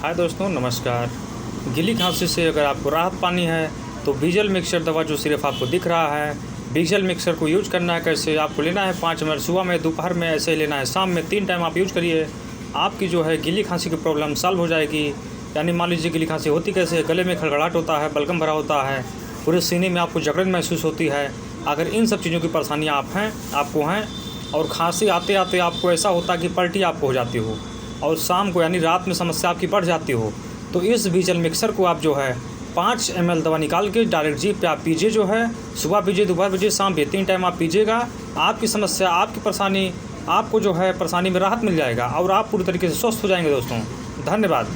हाय दोस्तों, नमस्कार। गीली खांसी से अगर आपको राहत पानी है तो बीजल मिक्सर दवा जो सिर्फ आपको दिख रहा है, बीजल मिक्सर को यूज करना है कैसे, आपको लेना है 5 ml सुबह में, दोपहर में ऐसे ही लेना है, शाम में 3 टाइम आप यूज करिए। आपकी जो है गीली खांसी की प्रॉब्लम सॉल्व हो जाएगी। यानी मान लीजिए गीली खांसी होती कैसे है, गले में खड़खड़ाहट होता है, बलगम भरा होता है, पूरे सीने में आपको जकड़न महसूस होती है। अगर इन सब चीज़ों की परेशानियाँ आपको हैं और खांसी आते आते आपको ऐसा होता है कि पलटी आपको हो जाती हो और शाम को यानी रात में समस्या आपकी बढ़ जाती हो, तो इस बीजल मिक्सर को आप जो है 5 ml दवा निकाल के डायरेक्ट जीभ पे आप पीजिए। जो है सुबह पीजिए, दोपहर पीजिए, शाम पे 3 टाइम आप पीजिएगा। आपकी समस्या, आपकी परेशानी, आपको जो है परेशानी में राहत मिल जाएगा और आप पूरी तरीके से स्वस्थ हो जाएंगे। दोस्तों धन्यवाद।